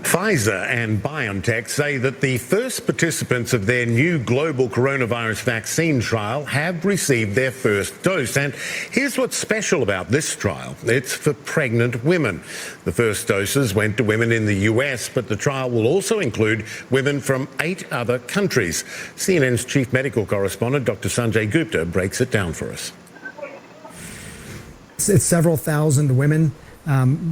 Pfizer and BioNTech say that the first participants of their new global coronavirus vaccine trial have received their first dose. And here's what's special about this trial. It's for pregnant women. The first doses went to women in the US, but the trial will also include women from 8 other countries. CNN's chief medical correspondent, Dr. Sanjay Gupta, breaks it down for us. It's several thousand women.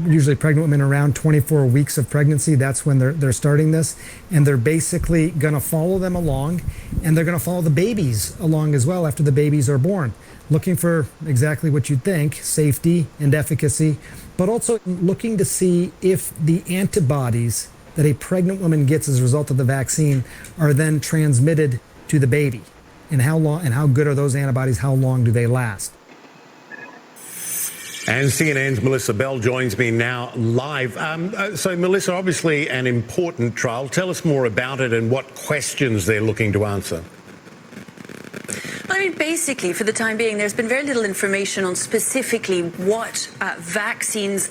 Usually pregnant women around 24 weeks of pregnancy. That's when they're starting this. And they're basically going to follow them along, and they're going to follow the babies along as well after the babies are born, looking for exactly what you'd think, safety and efficacy, but also looking to see if the antibodies that a pregnant woman gets as a result of the vaccine are then transmitted to the baby. And how long and how good are those antibodies? How long do they last? And CNN's Melissa Bell joins me now live. So, Melissa, obviously an important trial. Tell us more about it and what questions they're looking to answer. I mean, basically, for the time being, there's been very little information on specifically what vaccines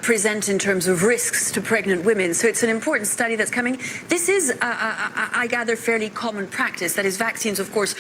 present in terms of risks to pregnant women. So it's an important study that's coming. This is, I gather, fairly common practice. That is, vaccines, of course,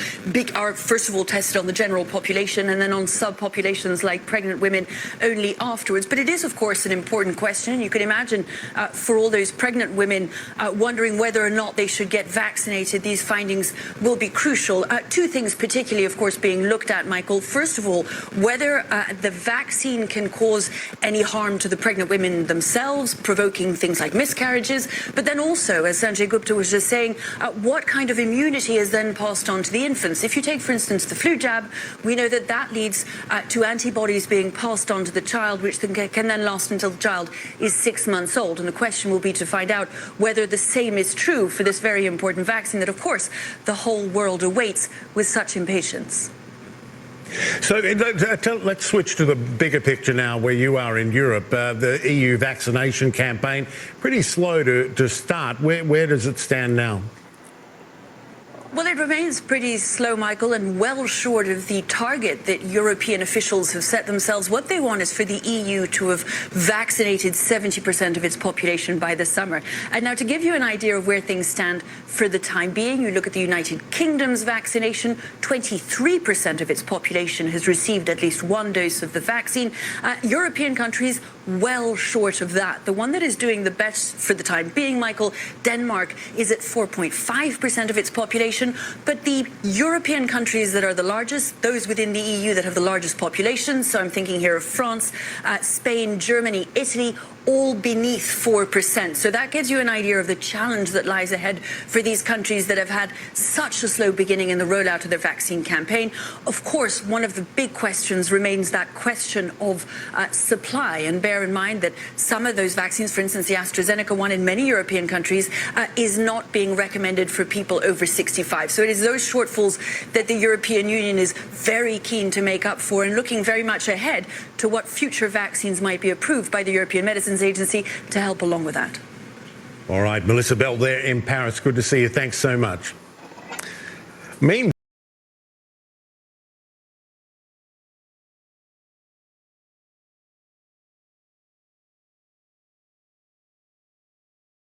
are first of all tested on the general population and then on subpopulations like pregnant women only afterwards. But it is, of course, an important question. You can imagine for all those pregnant women wondering whether or not they should get vaccinated. These findings will be crucial. Two things particularly, of course, being looked at, Michael. First of all, whether the vaccine can cause any harm to the pregnant women themselves, provoking things like miscarriages. But then also, as Sanjay Gupta was just saying, what kind of immunity is then passed on to the infants? If you take, for instance, the flu jab, we know that that leads to antibodies being passed on to the child, which can then last until the child is 6 months old. And the question will be to find out whether the same is true for this very important vaccine that, of course, the whole world awaits with such impatience. So let's switch to the bigger picture now, where you are in Europe. The EU vaccination campaign, pretty slow to start. Where does it stand now? Well, it remains pretty slow, Michael, and well short of the target that European officials have set themselves. What they want is for the EU to have vaccinated 70% of its population by the summer. And now, to give you an idea of where things stand for the time being, you look at the United Kingdom's vaccination, 23% of its population has received at least one dose of the vaccine. European countries, well short of that. The one that is doing the best for the time being, Michael, Denmark, is at 4.5% of its population. But the European countries that are the largest, those within the EU that have the largest population, so I'm thinking here of France, Spain, Germany, Italy, all beneath 4%. So that gives you an idea of the challenge that lies ahead for these countries that have had such a slow beginning in the rollout of their vaccine campaign. Of course, one of the big questions remains that question of supply. And bear in mind that some of those vaccines, for instance, the AstraZeneca one in many European countries, is not being recommended for people over 65. So it is those shortfalls that the European Union is very keen to make up for, and looking very much ahead to what future vaccines might be approved by the European Medicines Agency to help along with that. All right, Melissa Bell there in Paris. Good to see you. Thanks so much.